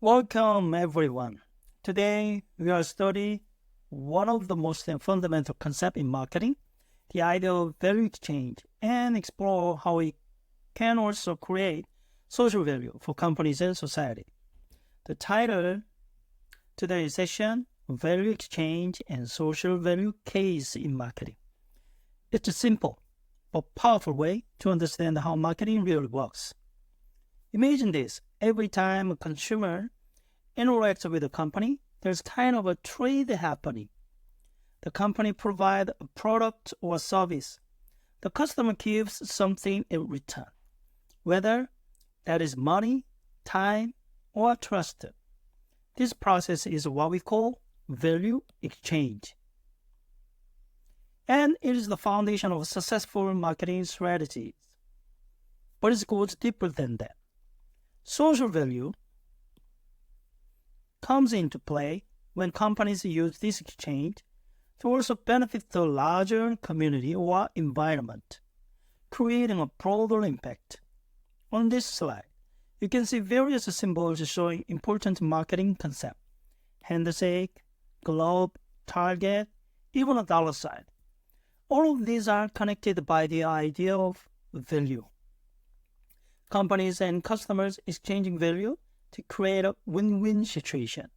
Welcome everyone. Today we are studying one of the most fundamental concepts in marketing, the idea of value exchange, and explore how it can also create social value for companies and society. The title today's session, Value Exchange and Social Value Case in Marketing. It's a simple but powerful way to understand how marketing really works. Imagine this. Every time a consumer interacts with a company, there's kind of a trade happening. The company provides a product or service. The customer gives something in return, whether that is money, time, or trust. This process is what we call value exchange. And it is the foundation of successful marketing strategies. But it goes deeper than that. Social value comes into play when companies use this exchange to also benefit the larger community or environment, creating a broader impact. On this slide, you can see various symbols showing important marketing concepts: handshake, globe, target, even a dollar sign. All of these are connected by the idea of value. Companies and customers exchanging value to create a win-win situation.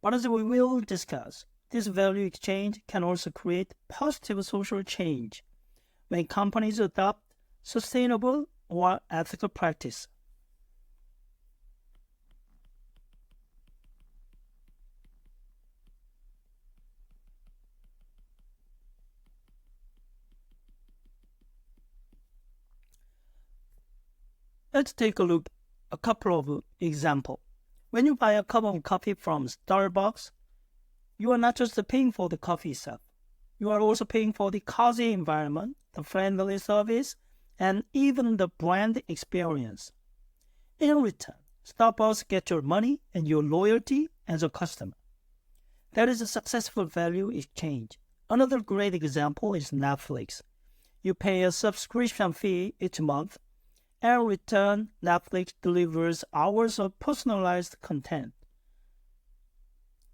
But as we will discuss, this value exchange can also create positive social change when companies adopt sustainable or ethical practice. Let's take a look at a couple of examples. When you buy a cup of coffee from Starbucks, you are not just paying for the coffee itself. You are also paying for the cozy environment, the friendly service, and even the brand experience. In return, Starbucks gets your money and your loyalty as a customer. That is a successful value exchange. Another great example is Netflix. You pay a subscription fee each month. In return, Netflix delivers hours of personalized content.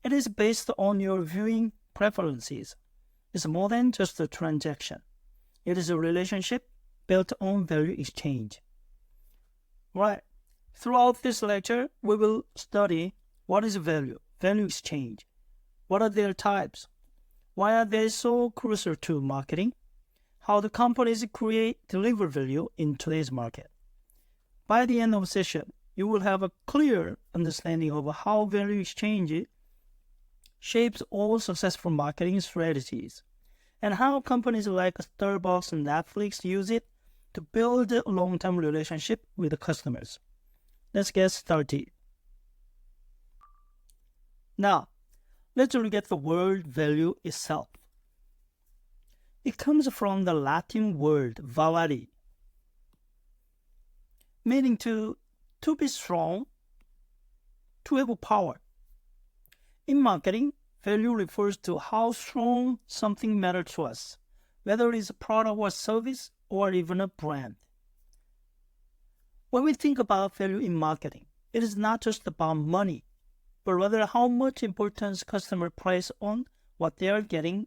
It is based on your viewing preferences. It's more than just a transaction. It is a relationship built on value exchange. Right. Throughout this lecture, we will study what is value exchange, what are their types, why are they so crucial to marketing, how the companies deliver value in today's market. By the end of the session, you will have a clear understanding of how value exchange shapes all successful marketing strategies, and how companies like Starbucks and Netflix use it to build a long-term relationship with the customers. Let's get started. Now, let's look at the word value itself. It comes from the Latin word valere, meaning to be strong, to have power. In marketing, value refers to how strong something matters to us, whether it is a product or service or even a brand. When we think about value in marketing, it is not just about money, but rather how much importance customers place on what they are getting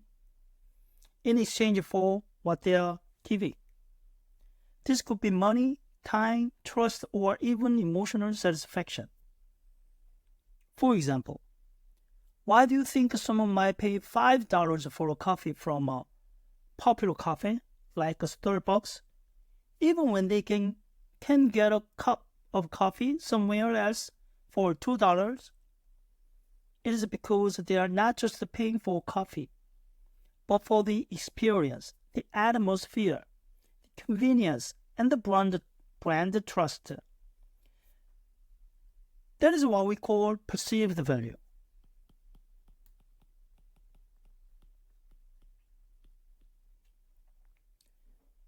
in exchange for what they are giving. This could be money, time, trust, or even emotional satisfaction. For example, why do you think someone might pay $5 for a coffee from a popular cafe like a Starbucks, even when they can get a cup of coffee somewhere else for $2? It is because they are not just paying for coffee, but for the experience, the atmosphere, the convenience, and the brand trust. That is what we call perceived value.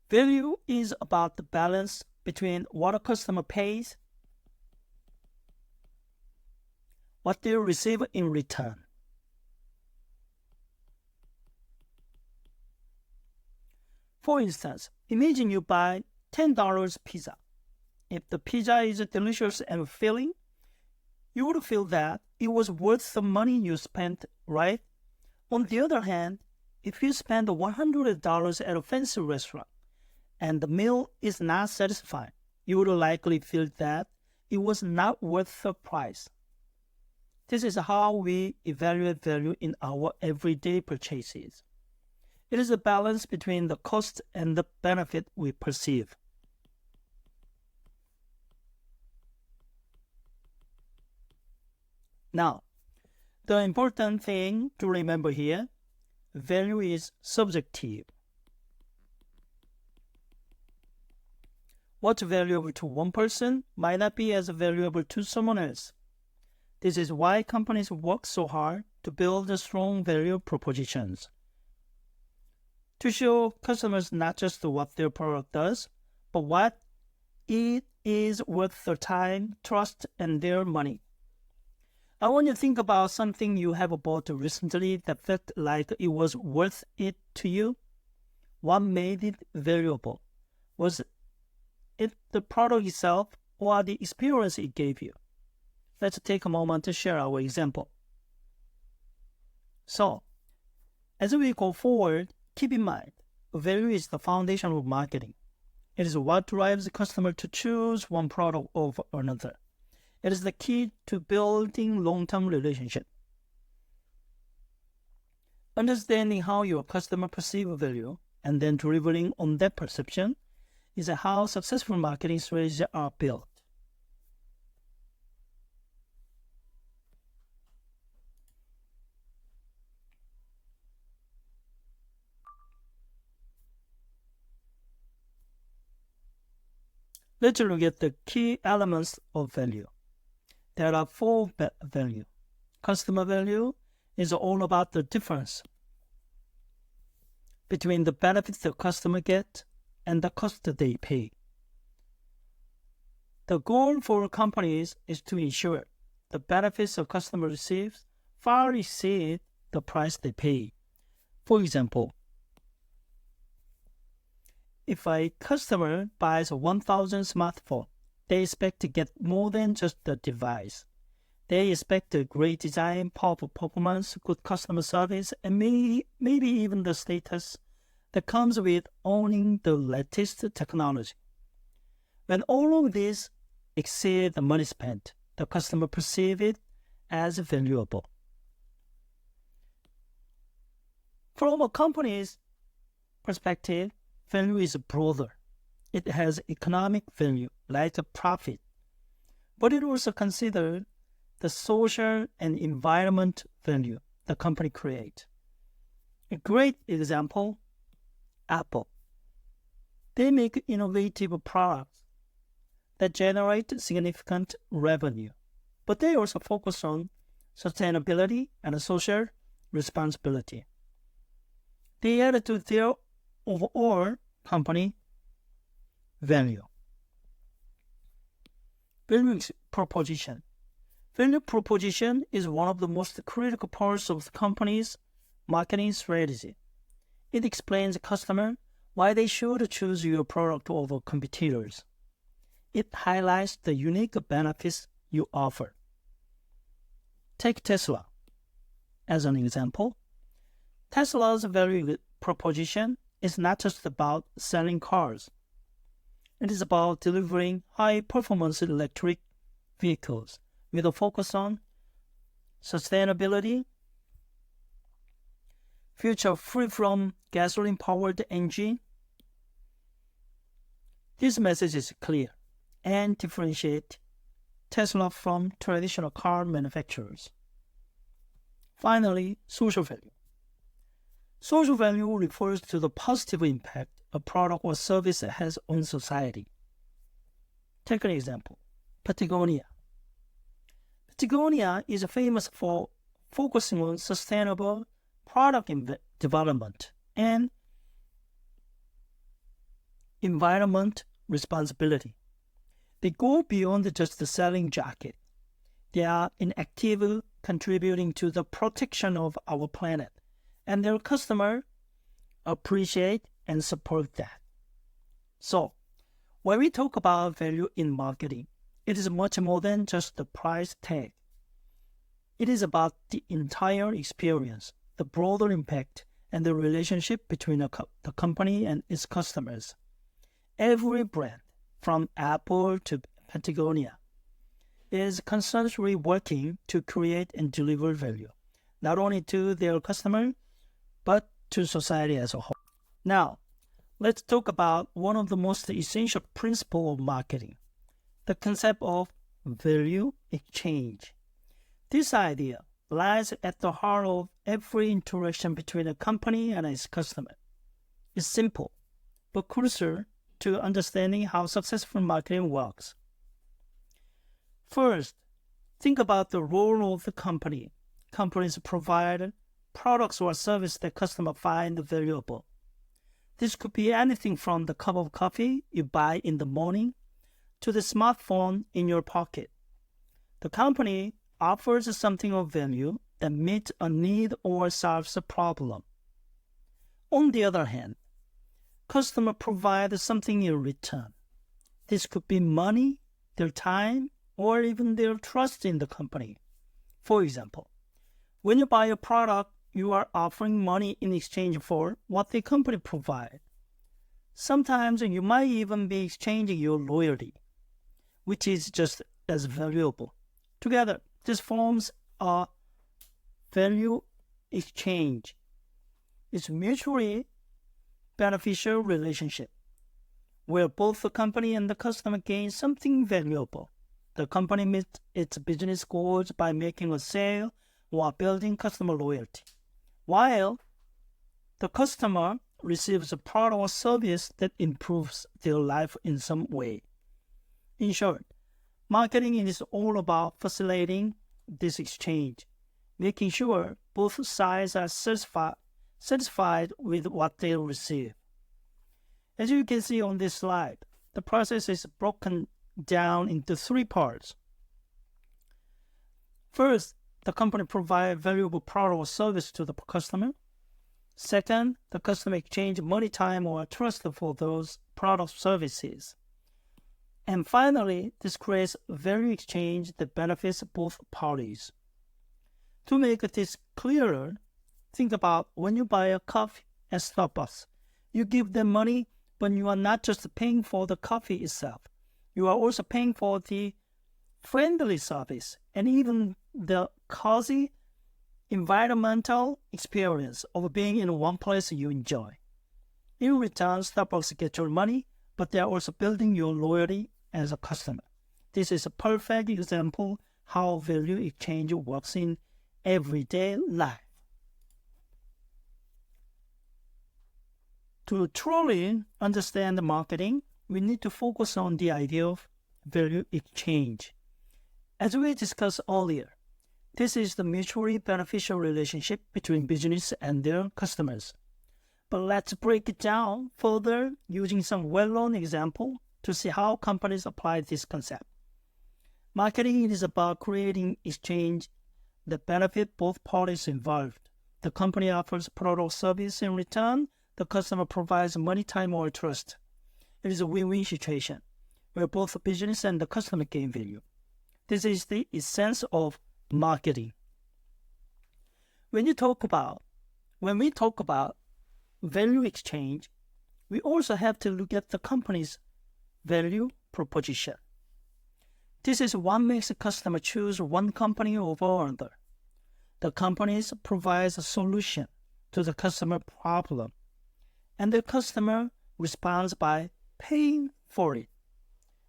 Value is about the balance between what a customer pays, what they receive in return. For instance, imagine you buy $10 pizza. If the pizza is delicious and filling, you would feel that it was worth the money you spent, right? On the other hand, if you spend $100 at a fancy restaurant and the meal is not satisfying, you would likely feel that it was not worth the price. This is how we evaluate value in our everyday purchases. It is a balance between the cost and the benefit we perceive. Now, the important thing to remember here, value is subjective. What's valuable to one person might not be as valuable to someone else. This is why companies work so hard to build strong value propositions, to show customers not just what their product does, but what it is worth their time, trust, and their money. I want you to think about something you have bought recently that felt like it was worth it to you. What made it valuable? Was it the product itself or the experience it gave you? Let's take a moment to share our example. So, as we go forward, keep in mind, value is the foundation of marketing. It is what drives the customer to choose one product over another. It is the key to building long-term relationships. Understanding how your customer perceives value and then delivering on that perception is how successful marketing strategies are built. Let's look at the key elements of value. There are four values. Customer value is all about the difference between the benefits the customer gets and the cost they pay. The goal for companies is to ensure the benefits a customer receives far exceed the price they pay. For example, if a customer buys a 1,000 smartphone, they expect to get more than just the device. They expect a great design, powerful performance, good customer service, and maybe even the status that comes with owning the latest technology. When all of this exceed the money spent, the customer perceives it as valuable. From a company's perspective, value is broader. It has economic value, like a profit, but it also considers the social and environment value the company creates. A great example, Apple. They make innovative products that generate significant revenue, but they also focus on sustainability and social responsibility. They add to their overall company value. Value proposition. Value proposition is one of the most critical parts of the company's marketing strategy. It explains to customers why they should choose your product over competitors. It highlights the unique benefits you offer. Take Tesla as an example. Tesla's value proposition is not just about selling cars. It is about delivering high-performance electric vehicles with a focus on sustainability, future free from gasoline-powered engine. This message is clear and differentiates Tesla from traditional car manufacturers. Finally, social value. Social value refers to the positive impact a product or service has on society. Take an example, Patagonia. Patagonia is famous for focusing on sustainable product development and environment responsibility. They go beyond just selling jacket. They are actively contributing to the protection of our planet, and their customers appreciate and support that. So, when we talk about value in marketing, it is much more than just the price tag. It is about the entire experience, the broader impact, and the relationship between the company and its customers. Every brand, from Apple to Patagonia, is constantly working to create and deliver value, not only to their customer, but to society as a whole. Now, let's talk about one of the most essential principles of marketing, the concept of value exchange. This idea lies at the heart of every interaction between a company and its customer. It's simple, but crucial to understanding how successful marketing works. First, think about the role of the company. Companies provide products or services that customers find valuable. This could be anything from the cup of coffee you buy in the morning to the smartphone in your pocket. The company offers something of value that meets a need or solves a problem. On the other hand, customers provide something in return. This could be money, their time, or even their trust in the company. For example, when you buy a product, you are offering money in exchange for what the company provides. Sometimes you might even be exchanging your loyalty, which is just as valuable. Together, this forms a value exchange. It's a mutually beneficial relationship where both the company and the customer gain something valuable. The company meets its business goals by making a sale or building customer loyalty, while the customer receives a product or service that improves their life in some way. In short, marketing is all about facilitating this exchange, making sure both sides are satisfied with what they receive. As you can see on this slide, the process is broken down into three parts. First, the company provides valuable product or service to the customer. Second, the customer exchanges money, time, or trust for those product services. And finally, this creates a value exchange that benefits both parties. To make this clearer, think about when you buy a coffee at Starbucks. You give them money, but you are not just paying for the coffee itself. You are also paying for the friendly service and even the cozy environmental experience of being in one place you enjoy. In return, Starbucks gets your money, but they are also building your loyalty as a customer. This is a perfect example how value exchange works in everyday life. To truly understand marketing, we need to focus on the idea of value exchange. As we discussed earlier, this is the mutually beneficial relationship between business and their customers. But let's break it down further using some well-known examples to see how companies apply this concept. Marketing is about creating exchange that benefit both parties involved. The company offers product or service in return. The customer provides money, time, or trust. It is a win-win situation where both the business and the customer gain value. This is the essence of marketing. When we talk about value exchange, we also have to look at the company's value proposition. This is what makes a customer choose one company over another. The companies provides a solution to the customer problem, and the customer responds by paying for it.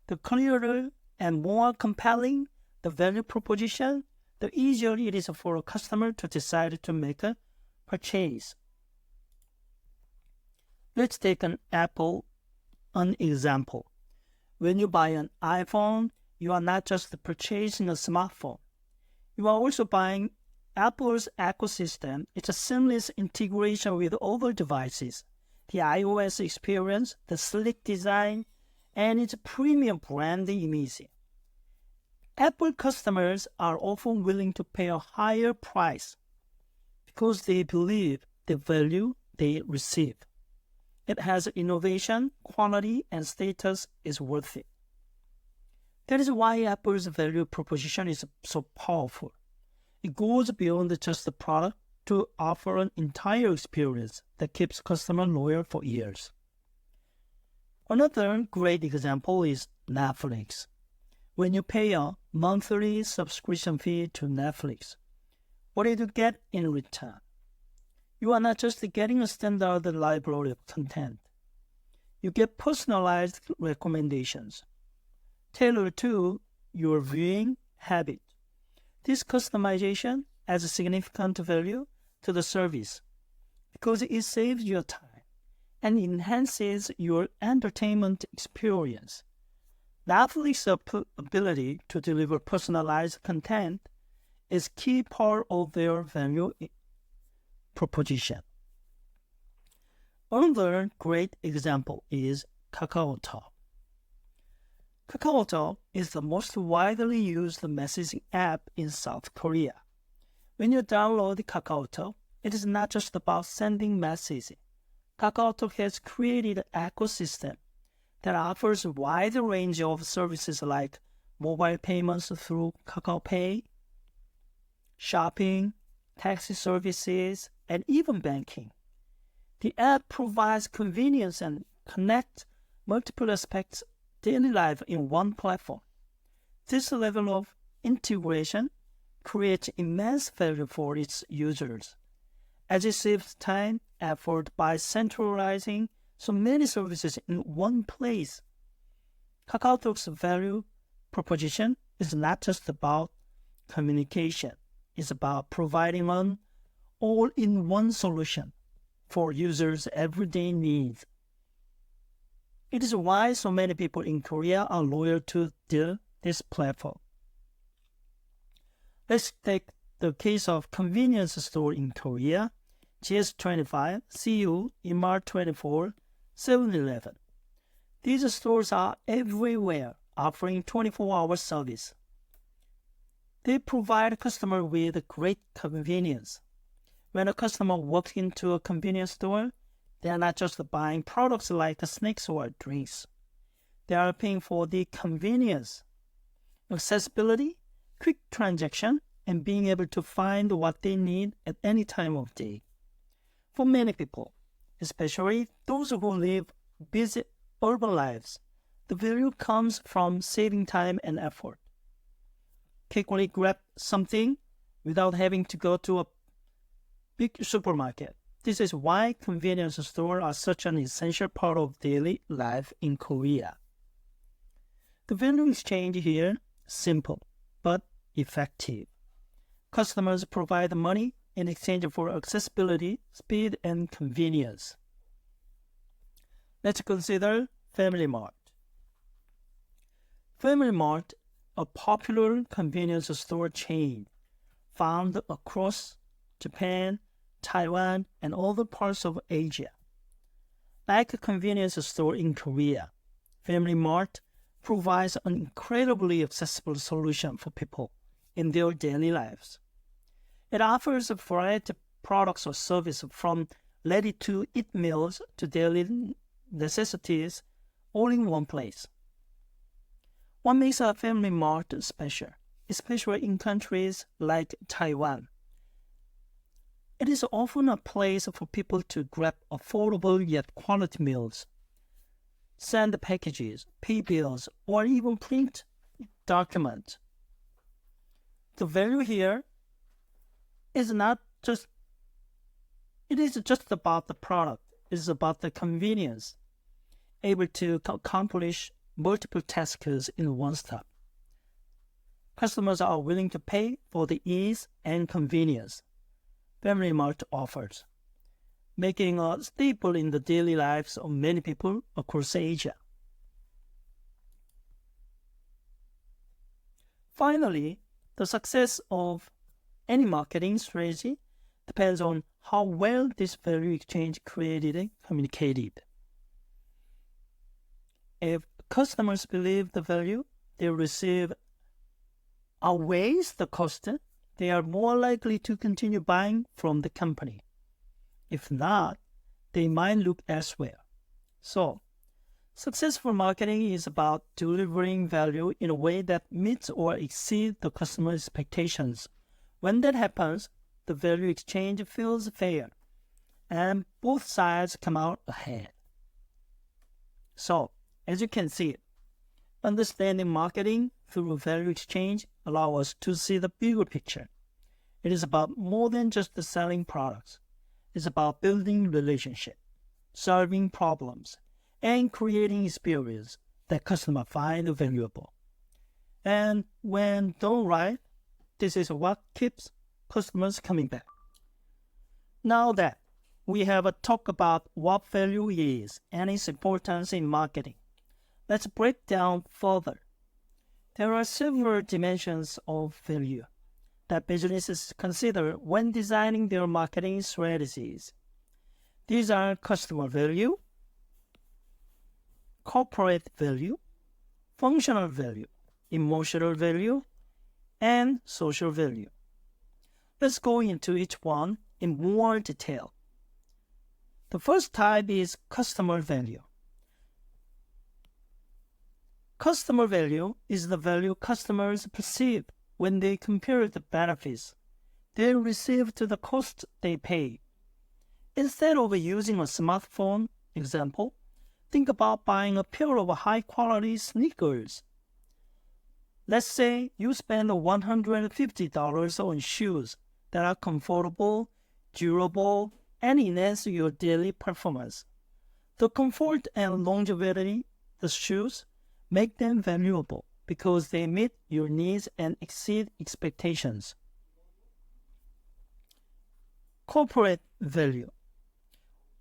The clearer and more compelling the value proposition, the easier it is for a customer to decide to make a purchase. Let's take an example. When you buy an iPhone, you are not just purchasing a smartphone. You are also buying Apple's ecosystem. It's a seamless integration with other devices, the iOS experience, the sleek design, and its premium brand image. Apple customers are often willing to pay a higher price because they believe the value they receive. It has innovation, quality, and status is worth it. That is why Apple's value proposition is so powerful. It goes beyond just the product to offer an entire experience that keeps customers loyal for years. Another great example is Netflix. When you pay a monthly subscription fee to Netflix, what do you get in return? You are not just getting a standard library of content. You get personalized recommendations tailored to your viewing habit. This customization adds a significant value to the service because it saves your time and enhances your entertainment experience. Netflix's ability to deliver personalized content is a key part of their value proposition. Another great example is KakaoTalk. KakaoTalk is the most widely used messaging app in South Korea. When you download KakaoTalk, it is not just about sending messages. KakaoTalk has created an ecosystem that offers a wide range of services like mobile payments through Kakao Pay, shopping, taxi services, and even banking. The app provides convenience and connects multiple aspects of daily life in one platform. This level of integration creates immense value for its users, as it saves time, effort by centralizing so many services in one place. KakaoTalk's value proposition is not just about communication. It's about providing an all-in-one solution for users' everyday needs. It is why so many people in Korea are loyal to this platform. Let's take the case of convenience store in Korea, GS25, CU, Mart24, 7-Eleven. These stores are everywhere, offering 24-hour service. They provide customers with great convenience. When a customer walks into a convenience store, they are not just buying products like snacks or drinks. They are paying for the convenience, accessibility, quick transaction, and being able to find what they need at any time of day. For many people, especially those who live busy urban lives, the value comes from saving time and effort. Quickly grab something without having to go to a big supermarket. This is why convenience stores are such an essential part of daily life in Korea. The value exchange here is simple but effective. Customers provide money in exchange for accessibility, speed, and convenience. Let's consider Family Mart. Family Mart, a popular convenience store chain found across Japan, Taiwan, and other parts of Asia. Like a convenience store in Korea, Family Mart provides an incredibly accessible solution for people in their daily lives. It offers a variety of products or services from ready-to-eat meals to daily necessities all in one place. What makes a Family Mart special, especially in countries like Taiwan? It is often a place for people to grab affordable yet quality meals, send packages, pay bills, or even print documents. The value here is just about the product. It is about the convenience, able to accomplish multiple tasks in one stop. Customers are willing to pay for the ease and convenience Family Mart offers, making a staple in the daily lives of many people across Asia. Finally, the success of any marketing strategy depends on how well this value exchange created and communicated. If customers believe the value they receive outweighs the cost, they are more likely to continue buying from the company. If not, they might look elsewhere. So, successful marketing is about delivering value in a way that meets or exceeds the customer's expectations When that happens, the value exchange feels fair, and both sides come out ahead. So, as you can see, understanding marketing through value exchange allows us to see the bigger picture. It is about more than just selling products. It's about building relationships, solving problems, and creating experience that customers find valuable. And when done right, this is what keeps customers coming back. Now that we have a talk about what value is and its importance in marketing, let's break down further. There are several dimensions of value that businesses consider when designing their marketing strategies. These are customer value, corporate value, functional value, emotional value, and social value. Let's go into each one in more detail. The first type is customer value. Customer value is the value customers perceive when they compare the benefits they receive to the cost they pay. Instead of using a smartphone example, think about buying a pair of high-quality sneakers. Let's say you spend $150 on shoes that are comfortable, durable, and enhance your daily performance. The comfort and longevity of the shoes make them valuable because they meet your needs and exceed expectations. Corporate value.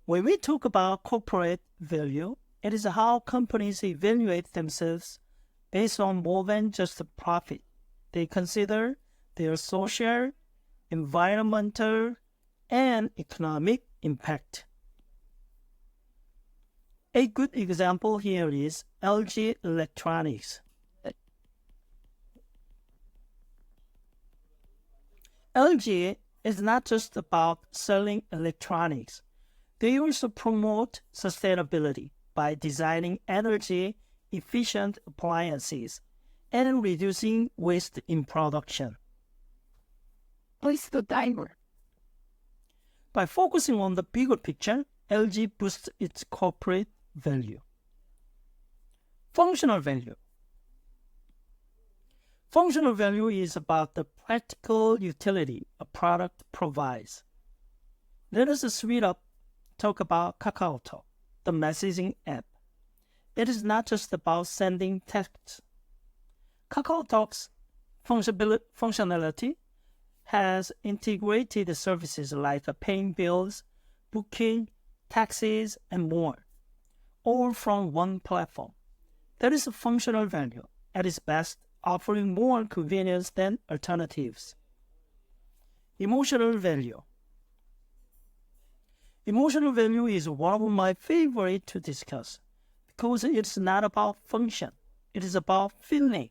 When we talk about corporate value, it is how companies evaluate themselves based on more than just profit. They consider their social, environmental, and economic impact. A good example here is LG Electronics. LG is not just about selling electronics. They also promote sustainability by designing energy-efficient appliances and reducing waste in production. Place the timer. By focusing on the bigger picture, LG boosts its corporate value. Functional value. Functional value is about the practical utility a product provides. Let us talk about KakaoTalk, the messaging app. It is not just about sending texts. KakaoTalk's functionality has integrated services like paying bills, booking, taxis, and more, all from one platform. That is a functional value at its best, offering more convenience than alternatives. Emotional value. Emotional value is one of my favorites to discuss because it's not about function, it is about feeling.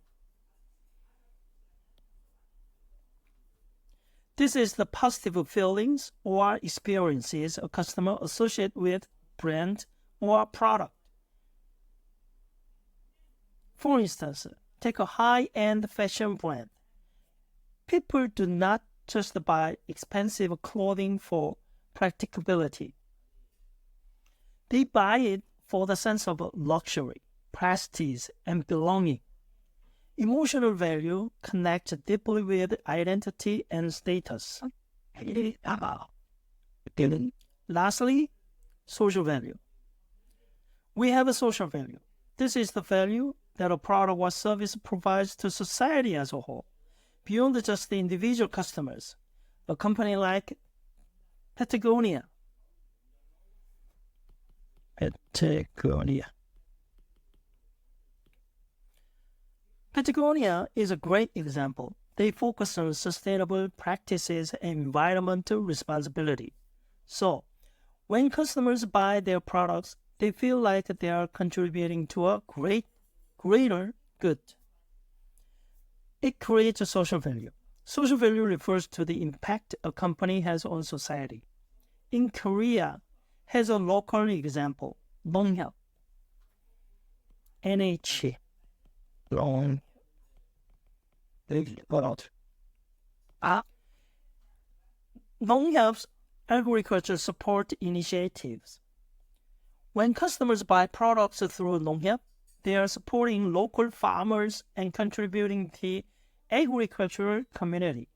This is the positive feelings or experiences a customer associates with brand or product. For instance, take a high-end fashion brand. People do not just buy expensive clothing for practicability. They buy it for the sense of luxury, prestige, and belonging. Emotional value connects deeply with identity and status. Lastly, social value. We have a social value. This is the value that a product or service provides to society as a whole, beyond just the individual customers. A company like Patagonia. Patagonia is a great example. They focus on sustainable practices and environmental responsibility. So, when customers buy their products, they feel like they are contributing to a greater good. It creates a social value. Social value refers to the impact a company has on society. In Korea, has a local example, 농협, NH, Non-helps agriculture support initiatives. When customers buy products through non-help, they are supporting local farmers and contributing to the agricultural community.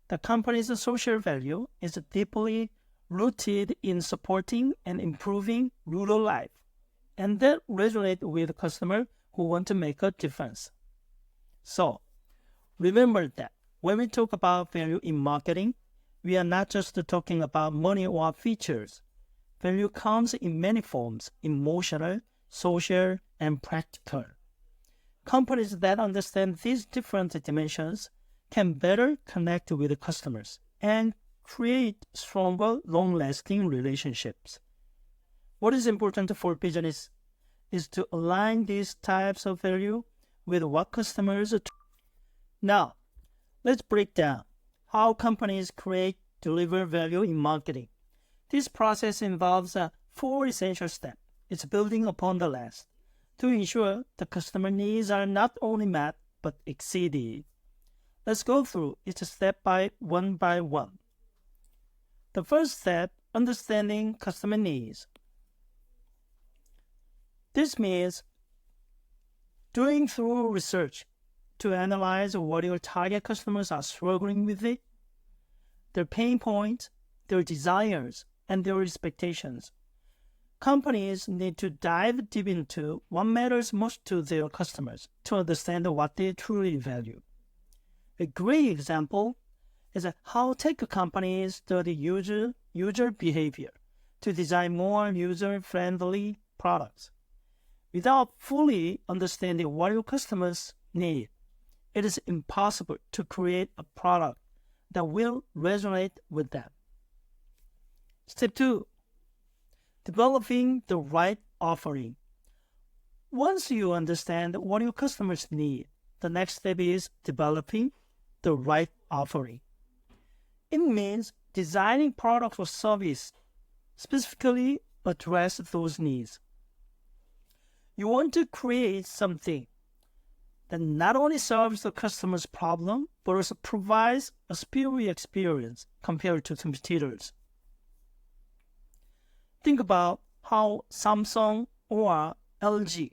The company's social value is deeply rooted in supporting and improving rural life, and that resonates with customers who want to make a difference. So, remember that when we talk about value in marketing, we are not just talking about money or features. Value comes in many forms: emotional, social, and practical. Companies that understand these different dimensions can better connect with customers and create stronger, long-lasting relationships. What is important for business is to align these types of value with what customers. Now, let's break down how companies deliver value in marketing. This process involves 4 essential steps. It's building upon the last to ensure the customer needs are not only met but exceeded. Let's go through each step by one. The first step, understanding customer needs. This means doing thorough research to analyze what your target customers are struggling with, their pain points, their desires, and their expectations. Companies need to dive deep into what matters most to their customers to understand what they truly value. A great example is how tech companies study user behavior to design more user-friendly products. Without fully understanding what your customers need, it is impossible to create a product that will resonate with them. Step 2. Developing the right offering. Once you understand what your customers need, the next step is developing the right offering. It means designing products or service specifically address those needs. You want to create something that not only solves the customer's problem, but also provides a superior experience compared to competitors. Think about how Samsung or LG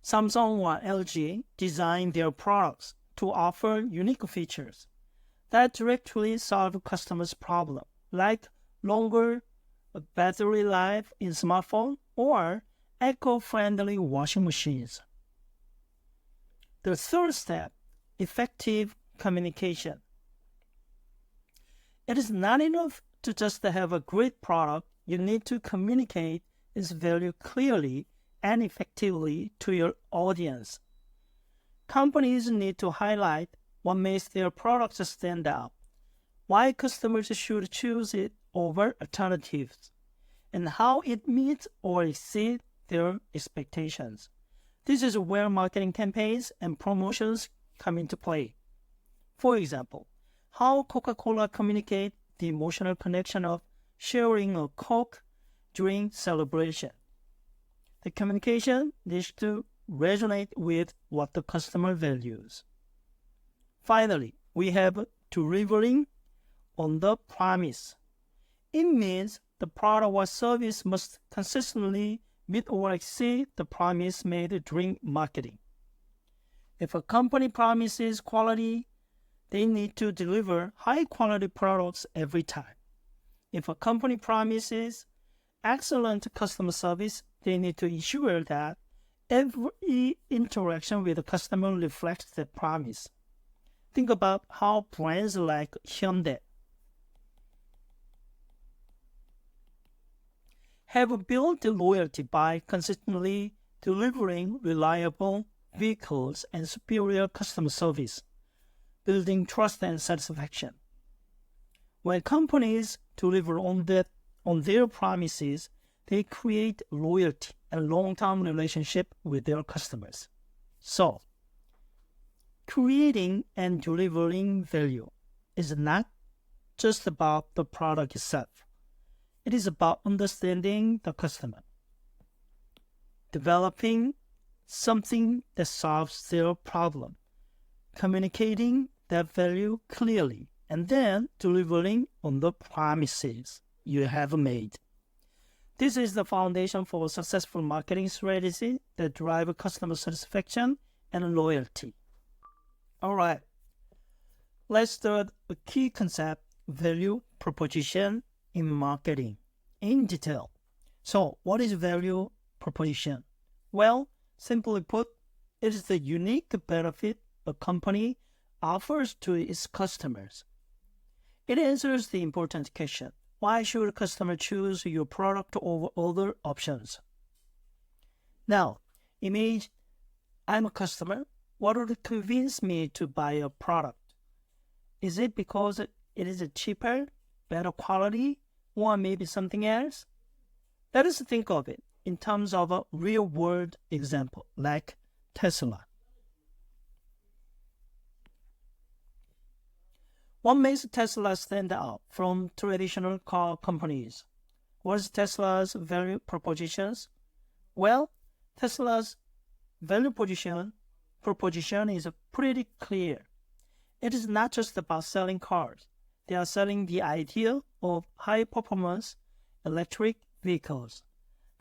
Samsung or LG design their products to offer unique features that directly solve customers' problems, like longer battery life in smartphones or eco-friendly washing machines. The third step, effective communication. It is not enough to just have a great product. You need to communicate its value clearly and effectively to your audience. Companies need to highlight what makes their products stand out, why customers should choose it over alternatives, and how it meets or exceeds their expectations. This is where marketing campaigns and promotions come into play. For example, how Coca-Cola communicates the emotional connection of sharing a Coke during celebration. The communication needs to resonate with what the customer values. Finally, we have delivering on the promise. It means the product or service must consistently meet or exceed the promise made during marketing. If a company promises quality, they need to deliver high-quality products every time. If a company promises excellent customer service, they need to ensure that every interaction with the customer reflects that promise. Think about how brands like Hyundai have built loyalty by consistently delivering reliable vehicles and superior customer service, building trust and satisfaction. When companies deliver on their promises, they create loyalty and long-term relationship with their customers. So, creating and delivering value is not just about the product itself. It is about understanding the customer, developing something that solves their problem, communicating that value clearly, and then delivering on the promises you have made. This is the foundation for a successful marketing strategy that drives customer satisfaction and loyalty. All right, let's start a key concept, value proposition in marketing in detail. So, what is value proposition? Well, simply put, it is the unique benefit a company offers to its customers. It answers the important question, why should a customer choose your product over other options? Now, imagine I'm a customer. What would convince me to buy a product? Is it because it is cheaper, better quality, or maybe something else? Let us think of it in terms of a real-world example, like Tesla. What makes Tesla stand out from traditional car companies? What is Tesla's value propositions? Well, Tesla's value proposition is pretty clear. It is not just about selling cars. They are selling the idea of high-performance electric vehicles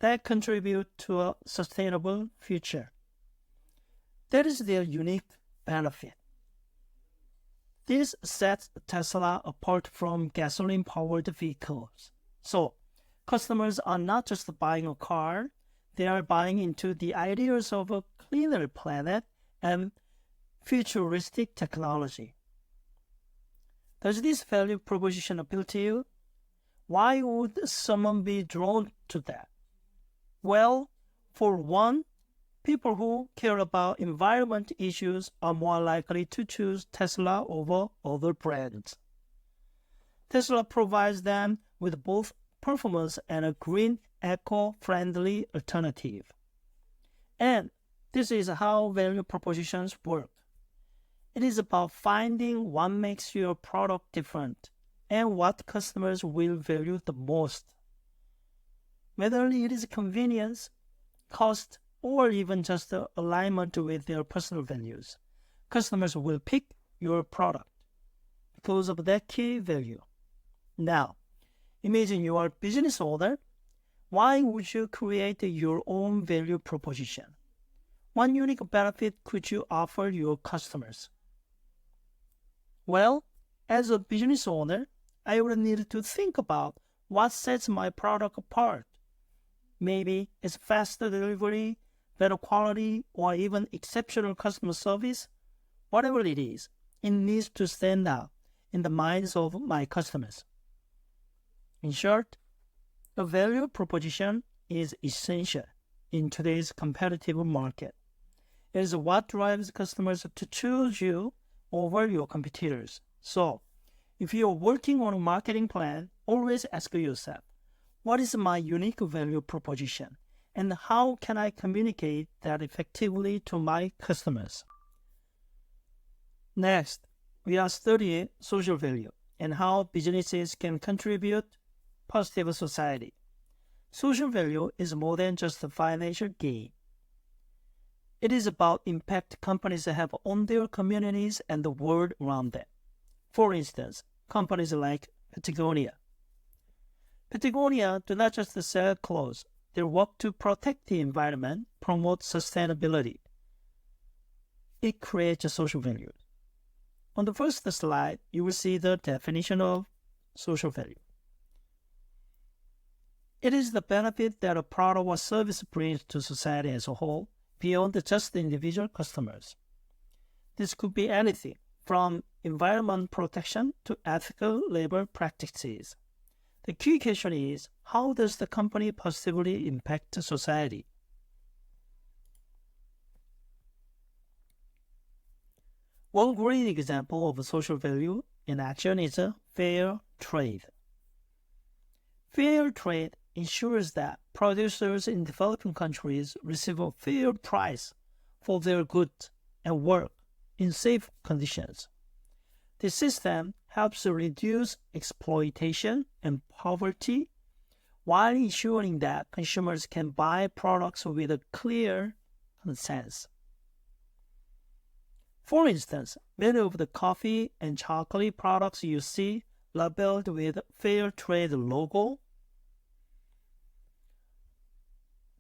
that contribute to a sustainable future. That is their unique benefit. This sets Tesla apart from gasoline-powered vehicles. So, customers are not just buying a car, they are buying into the ideas of a cleaner planet and futuristic technology. Does this value proposition appeal to you? Why would someone be drawn to that? Well, for one, people who care about environment issues are more likely to choose Tesla over other brands. Tesla provides them with both performance and a green, eco-friendly alternative. And this is how value propositions work. It is about finding what makes your product different and what customers will value the most. Whether it is convenience, cost, or even just alignment with their personal values, customers will pick your product because of that key value. Now, imagine you are a business owner. Why would you create your own value proposition? What unique benefit could you offer your customers? Well, as a business owner, I would need to think about what sets my product apart. Maybe it's faster delivery, better quality, or even exceptional customer service. Whatever it is, it needs to stand out in the minds of my customers. In short, a value proposition is essential in today's competitive market. It is what drives customers to choose you over your competitors. So, if you're working on a marketing plan, always ask yourself, what is my unique value proposition? And how can I communicate that effectively to my customers? Next, we are studying social value and how businesses can contribute positive society. Social value is more than just a financial gain. It is about impact companies have on their communities and the world around them. For instance, companies like Patagonia. Patagonia do not just sell clothes. They work to protect the environment, promote sustainability. It creates a social value. On the first slide, you will see the definition of social value. It is the benefit that a product or service brings to society as a whole, beyond just the individual customers. This could be anything from environment protection to ethical labor practices. The key question is, how does the company positively impact society? One great example of social value in action is fair trade. Fair trade ensures that producers in developing countries receive a fair price for their goods and work in safe conditions. This system helps reduce exploitation and poverty while ensuring that consumers can buy products with a clear consent. For instance, many of the coffee and chocolate products you see labeled with Fair Trade logo,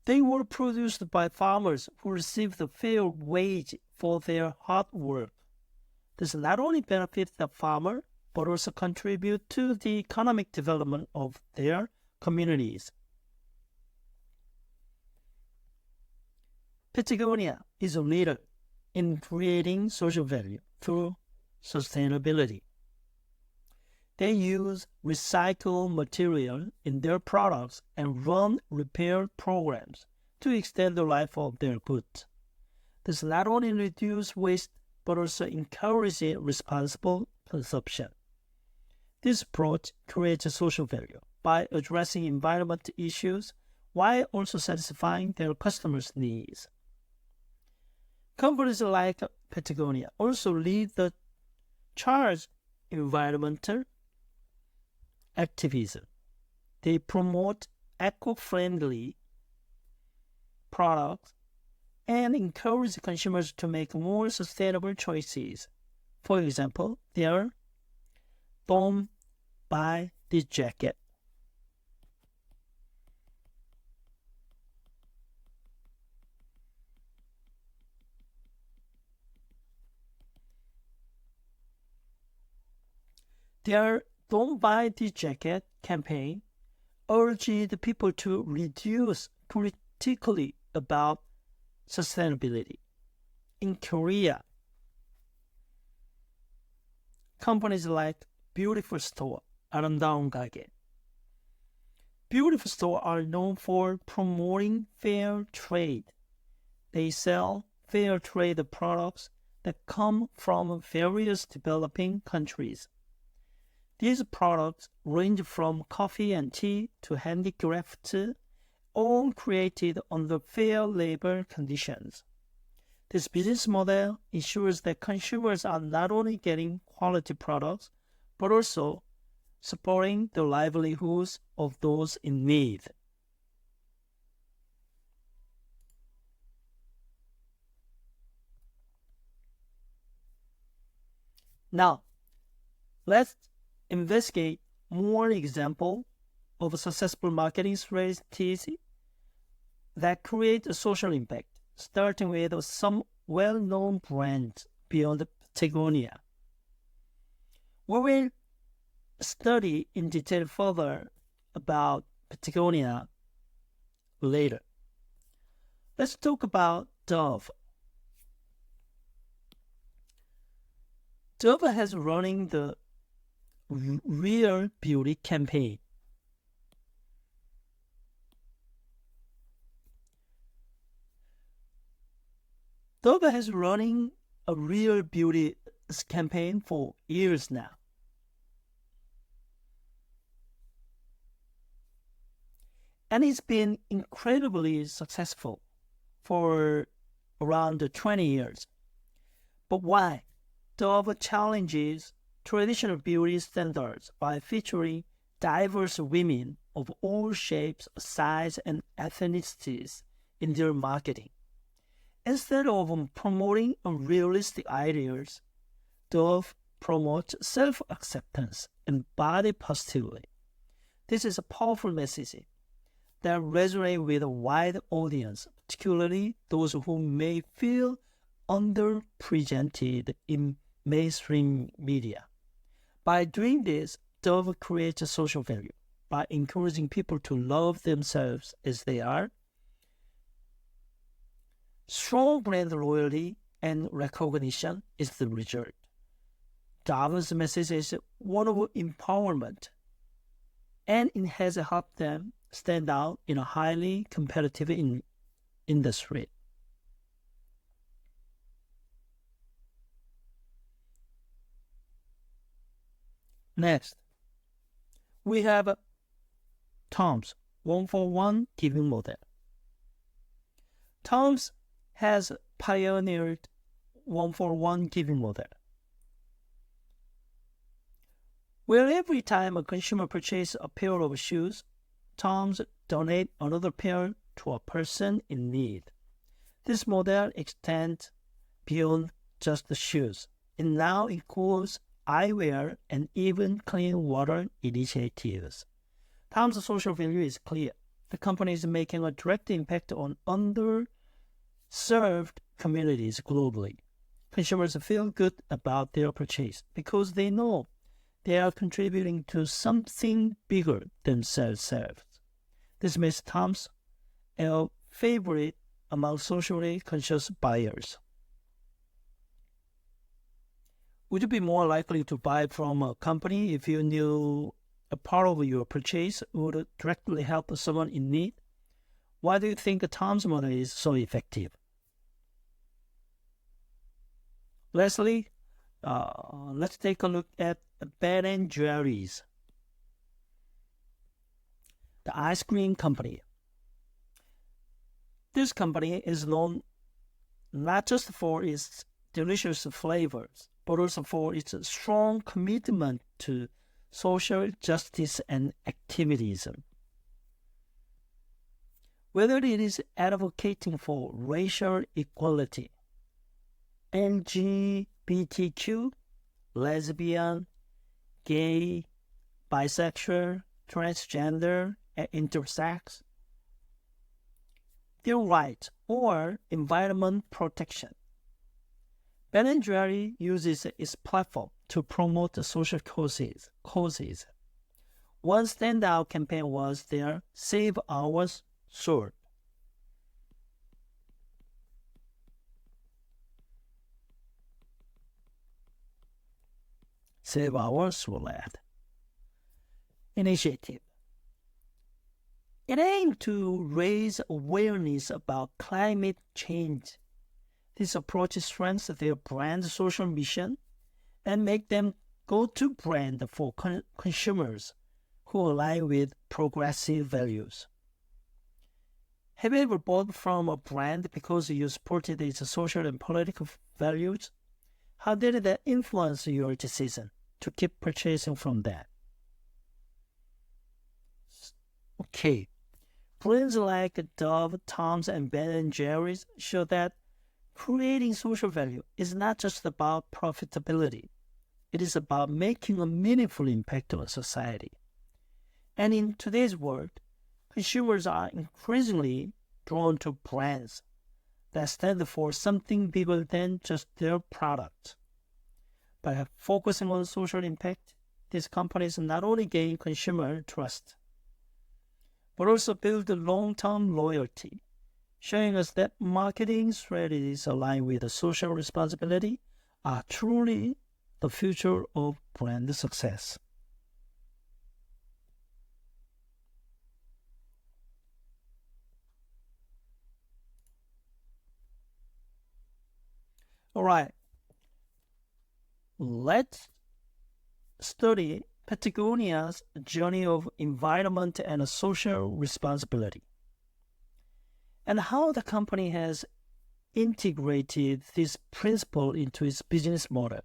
they were produced by farmers who received a fair wage for their hard work. This not only benefits the farmer, but also contribute to the economic development of their communities. Patagonia is a leader in creating social value through sustainability. They use recycled material in their products and run repair programs to extend the life of their goods. This not only reduces waste but also encourages responsible consumption. This approach creates a social value by addressing environmental issues while also satisfying their customers' needs. Companies like Patagonia also lead the charge in environmental activism. They promote eco-friendly products and encourage consumers to make more sustainable choices. For example, their "Don't buy this jacket." Their "Don't buy this jacket" campaign urged people to reduce critically about sustainability. In Korea, companies like Beautiful Store, 아름다운 가게, Beautiful Store are known for promoting fair trade. They sell fair trade products that come from various developing countries. These products range from coffee and tea to handicrafts, all created under fair labor conditions. This business model ensures that consumers are not only getting quality products, but also supporting the livelihoods of those in need. Now, let's investigate more examples of successful marketing strategies that create a social impact, starting with some well-known brands beyond Patagonia. We will study in detail further about Patagonia later. Let's talk about Dove. Dove has running the Real Beauty campaign. Dove has running a Real Beauty campaign for years now. And it's been incredibly successful for around 20 years. But why? Dove challenges traditional beauty standards by featuring diverse women of all shapes, sizes, and ethnicities in their marketing. Instead of promoting unrealistic ideas, Dove promotes self-acceptance and body positivity. This is a powerful message that resonates with a wide audience, particularly those who may feel underrepresented in mainstream media. By doing this, Dove creates a social value by encouraging people to love themselves as they are. Strong brand loyalty and recognition is the result. Dove's message is one of empowerment, and it has helped them stand out in a highly competitive industry. Next, we have Tom's 1-for-1 giving model. Tom's has pioneered 1-for-1 giving model, where every time a consumer purchases a pair of shoes, Toms donate another pair to a person in need. This model extends beyond just the shoes. It now includes eyewear and even clean water initiatives. Tom's social value is clear. The company is making a direct impact on underserved communities globally. Consumers feel good about their purchase because they know they are contributing to something bigger than themselves. This makes Tom's a favorite among socially conscious buyers. Would you be more likely to buy from a company if you knew a part of your purchase would directly help someone in need? Why do you think Tom's model is so effective? Lastly, let's take a look at Ben & Jerry's, the ice cream company. This company is known not just for its delicious flavors, but also for its strong commitment to social justice and activism. Whether it is advocating for racial equality, LGBTQ, lesbian, gay, bisexual, transgender, and intersex, their rights, or environment protection, Ben & Jerry uses its platform to promote the social causes. One standout campaign was their Save Our Sword. Save Our Sword initiative. It aimed to raise awareness about climate change. This approach strengthens their brand's social mission and make them go-to brand for consumers who align with progressive values. Have you ever bought from a brand because you supported its social and political values? How did that influence your decision to keep purchasing from them? Okay, brands like Dove, Tom's, and Ben & Jerry's show that creating social value is not just about profitability. It is about making a meaningful impact on society. And in today's world, consumers are increasingly drawn to brands that stand for something bigger than just their product. By focusing on social impact, these companies not only gain consumer trust, but also build long-term loyalty, showing us that marketing strategies aligned with the social responsibility are truly the future of brand success. All right, let's study Patagonia's journey of environment and social responsibility, and how the company has integrated this principle into its business model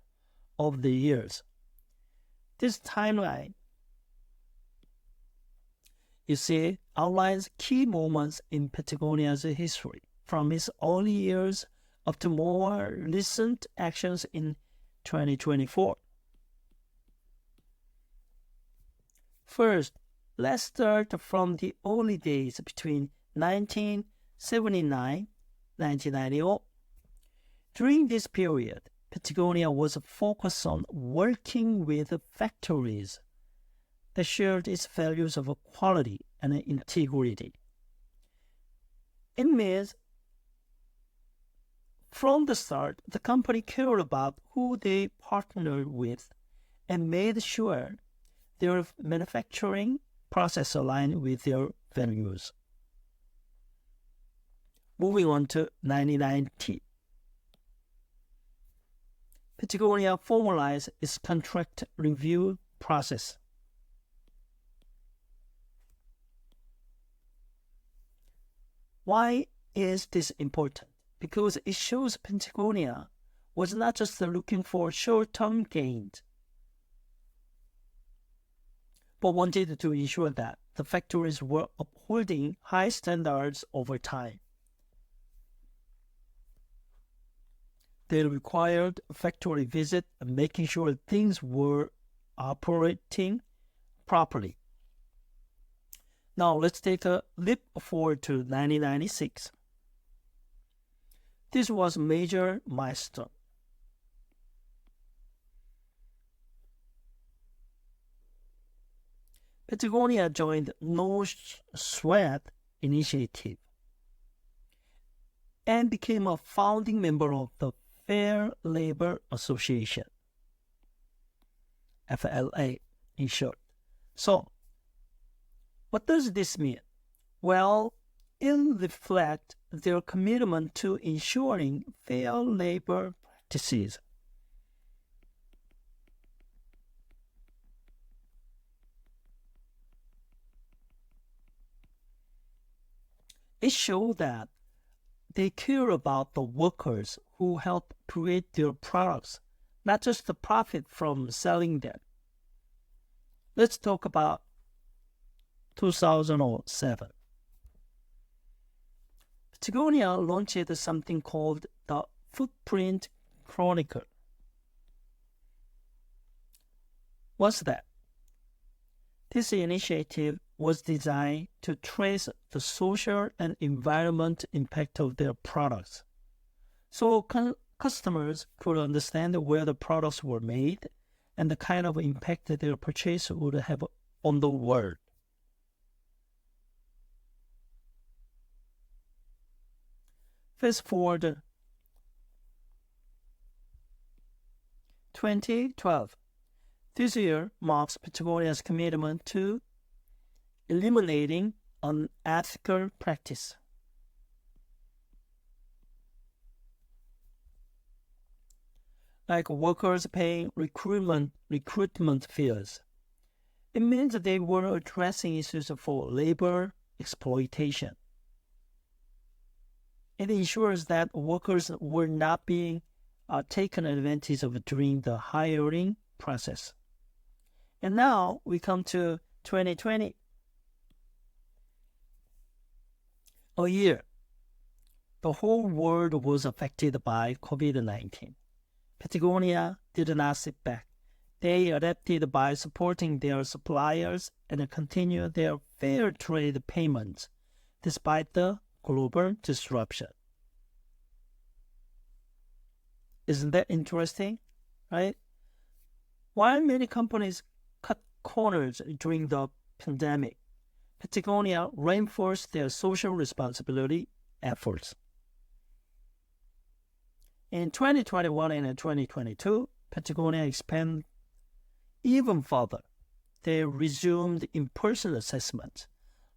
over the years. This timeline, you see, outlines key moments in Patagonia's history, from its early years up to more recent actions in 2024. First, let's start from the early days between 1979 and 1990. During this period, Patagonia was focused on working with factories that shared its values of quality and integrity. It means from the start, the company cared about who they partnered with and made sure their manufacturing process aligned with their values. Moving on to 1990. Patagonia formalized its contract review process. Why is this important? Because it shows Patagonia was not just looking for short-term gains, but wanted to ensure that the factories were upholding high standards over time. They required a factory visit and making sure things were operating properly. Now let's take a leap forward to 1996. This was a major milestone. Patagonia joined No Sweat initiative and became a founding member of the Fair Labor Association, FLA in short. So, what does this mean? Well, it reflects their commitment to ensuring fair labor practices. It shows that they care about the workers who help create their products, not just the profit from selling them. Let's talk about 2007. Patagonia launched something called the Footprint Chronicle. What's that? This initiative was designed to trace the social and environmental impact of their products, so customers could understand where the products were made and the kind of impact that their purchase would have on the world. Fast forward 2012. This year marks Patagonia's commitment to eliminating unethical practice. Like workers paying recruitment fees. It means that they were addressing issues for labor exploitation. It ensures that workers were not being taken advantage of during the hiring process. And now we come to 2020. A year. The whole world was affected by COVID-19. Patagonia did not sit back. They adapted by supporting their suppliers and continued their fair trade payments despite the global disruption. Isn't that interesting, right? While many companies cut corners during the pandemic, Patagonia reinforced their social responsibility efforts. In 2021 and 2022, Patagonia expanded even further. They resumed in-person assessments,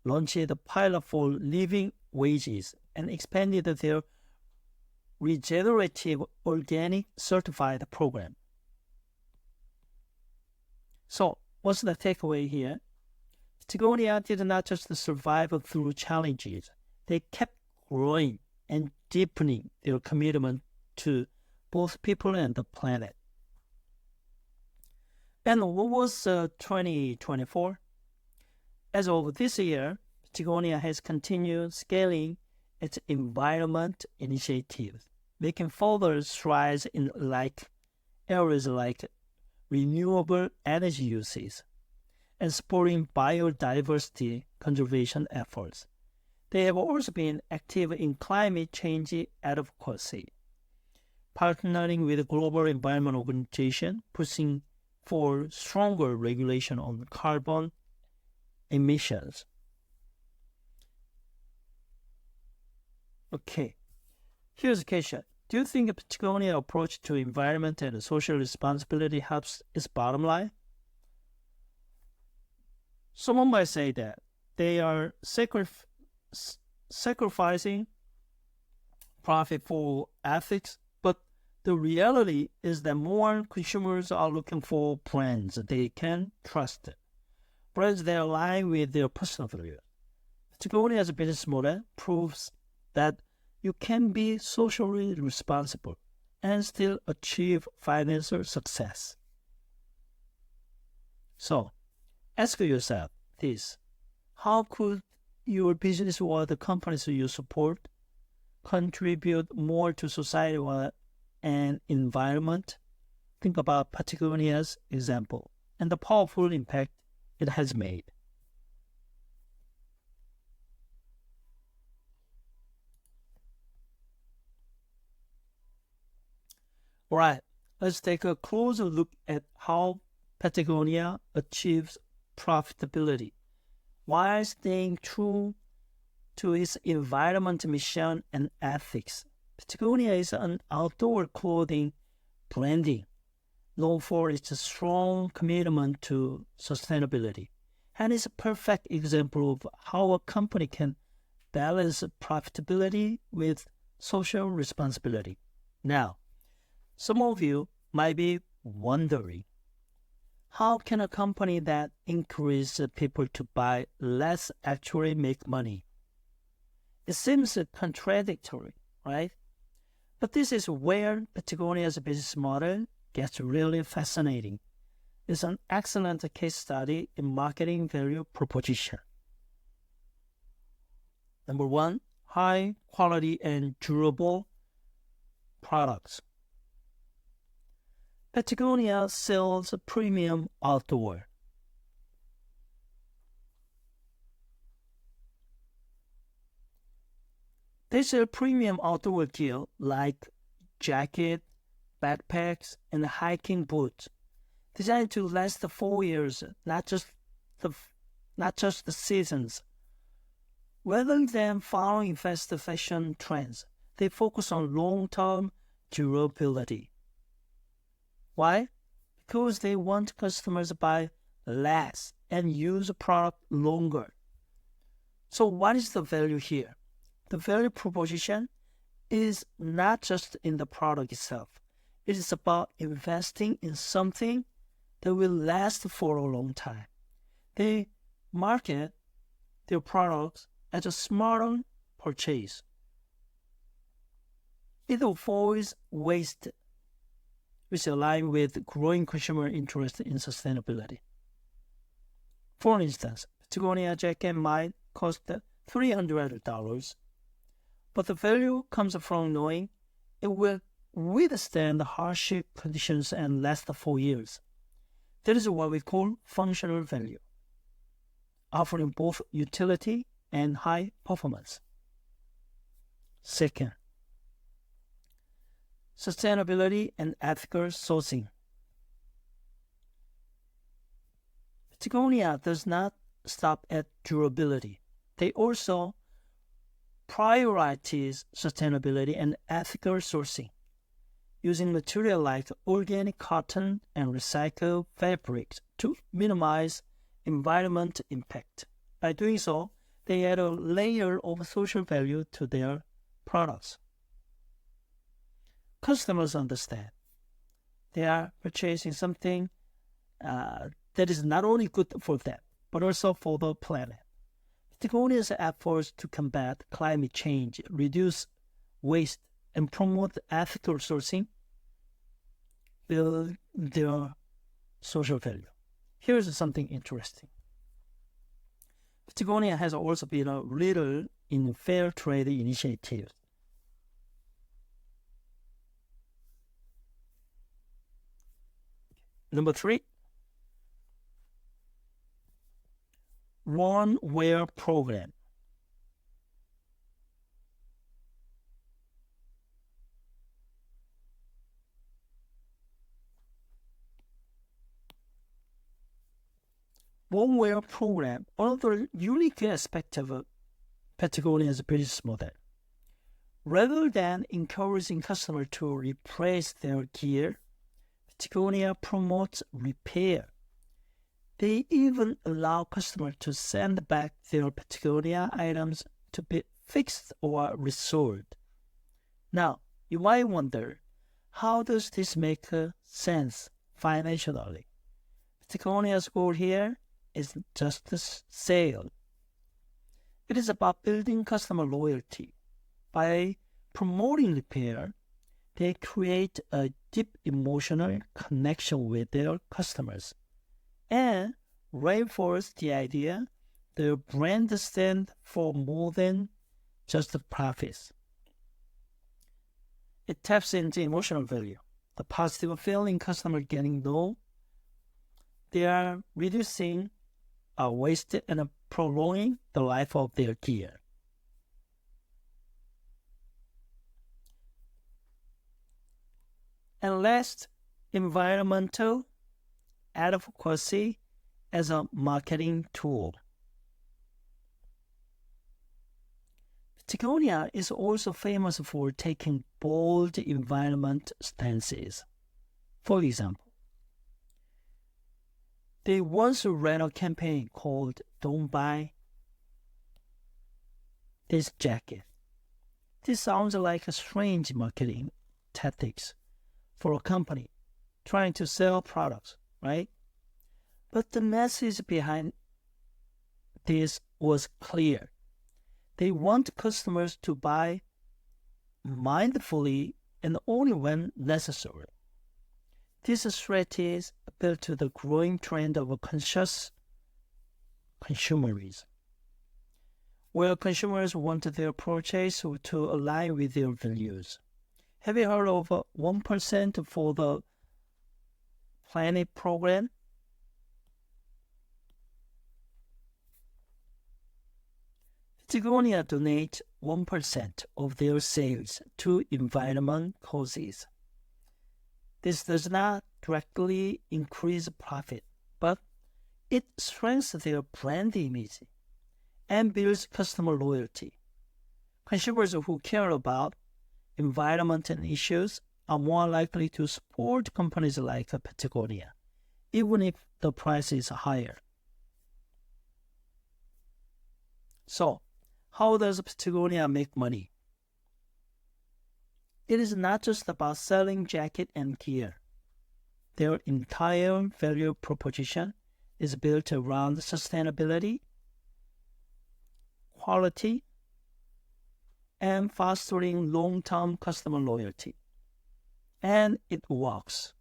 launched a pilot for living wages, and expanded their regenerative organic certified program. So, what's the takeaway here? Patagonia did not just survive through challenges. They kept growing and deepening their commitment to both people and the planet. And what was 2024? As of this year, Patagonia has continued scaling its environment initiatives, making further strides in areas like renewable energy uses and supporting biodiversity conservation efforts. They have also been active in climate change advocacy, partnering with the Global Environment Organization, pushing for stronger regulation on carbon emissions. Okay, here's a question. Do you think Patagonia's approach to environment and social responsibility helps its bottom line? Someone might say that they are sacrificing profit for ethics, but the reality is that more consumers are looking for brands they can trust, brands that align with their personal values. Patagonia's business model proves that you can be socially responsible and still achieve financial success. So, ask yourself this. How could your business or the companies you support contribute more to society and environment? Think about Patagonia's example and the powerful impact it has made. All right, let's take a closer look at how Patagonia achieves profitability while staying true to its environment mission and ethics. Patagonia is an outdoor clothing branding known for its strong commitment to sustainability, and is a perfect example of how a company can balance profitability with social responsibility. Now, some of you might be wondering, how can a company that encourages people to buy less actually make money? It seems contradictory, right? But this is where Patagonia's business model gets really fascinating. It's an excellent case study in marketing value proposition. Number one, high quality and durable products. Patagonia sells premium outdoor. They sell premium outdoor gear like jacket, backpacks, and hiking boots, designed to last 4 years, the not just the seasons. Rather than following fast fashion trends, they focus on long-term durability. Why? Because they want customers to buy less and use the product longer. So what is the value here? The value proposition is not just in the product itself. It is about investing in something that will last for a long time. They market their products as a smarter purchase. It avoids waste, which align with growing consumer interest in sustainability. For instance, Patagonia jacket might cost $300, but the value comes from knowing it will withstand harsh conditions and last 4 years. That is what we call functional value, offering both utility and high performance. Second, sustainability and ethical sourcing. Patagonia does not stop at durability. They also prioritize sustainability and ethical sourcing, using material like organic cotton and recycled fabrics to minimize environmental impact. By doing so, they add a layer of social value to their products. Customers understand they are purchasing something that is not only good for them, but also for the planet. Patagonia's efforts to combat climate change, reduce waste, and promote ethical sourcing build their social value. Here's something interesting. Patagonia has also been a leader in fair trade initiatives. Number 3, One Wear program. One Wear program, another unique aspect of Patagonia's business model. Rather than encouraging customers to replace their gear, Patagonia promotes repair. They even allow customers to send back their Patagonia items to be fixed or restored. Now, you might wonder, how does this make sense financially? Patagonia's goal here is just a sale. It is about building customer loyalty. By promoting repair, they create a deep emotional connection with their customers and reinforce the idea their brand stands for more than just the profits. It taps into emotional value, the positive feeling customers getting know they are reducing waste and prolonging the life of their gear. And last, environmental advocacy as a marketing tool. Patagonia is also famous for taking bold environment stances. For example, they once ran a campaign called "Don't Buy This Jacket." This sounds like a strange marketing tactics for a company trying to sell products, right? But the message behind this was clear. They want customers to buy mindfully and only when necessary. This strategy appealed to the growing trend of conscious consumerism, where consumers want their purchase to align with their values. Have you heard of 1% for the Planet program? Patagonia donates 1% of their sales to environment causes. This does not directly increase profit, but it strengthens their brand image and builds customer loyalty. Consumers who care about environmental issues are more likely to support companies like Patagonia, even if the price is higher. So, how does Patagonia make money? It is not just about selling jacket and gear. Their entire value proposition is built around sustainability, quality, and fostering long-term customer loyalty. And it works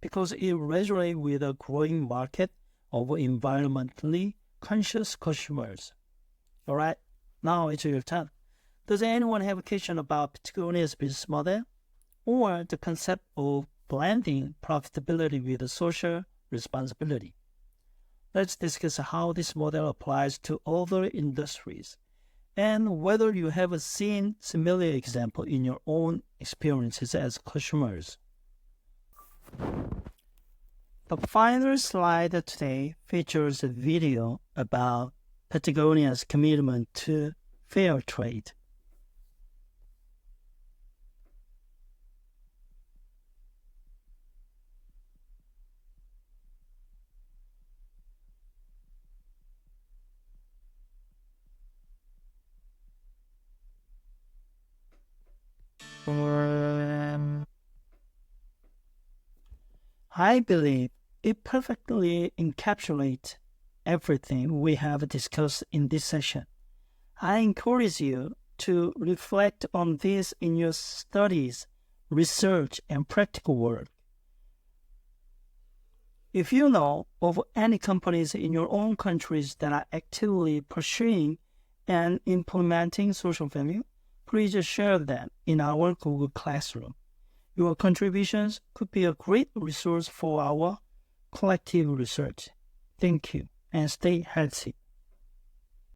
because it resonates with a growing market of environmentally conscious consumers. All right, now it's your turn. Does anyone have a question about Patagonia's business model or the concept of blending profitability with social responsibility? Let's discuss how this model applies to other industries and whether you have seen similar examples in your own experiences as consumers. The final slide today features a video about Patagonia's commitment to fair trade. I believe it perfectly encapsulates everything we have discussed in this session. I encourage you to reflect on this in your studies, research, and practical work. If you know of any companies in your own countries that are actively pursuing and implementing social value, please share them in our Google Classroom. Your contributions could be a great resource for our collective research. Thank you, and stay healthy.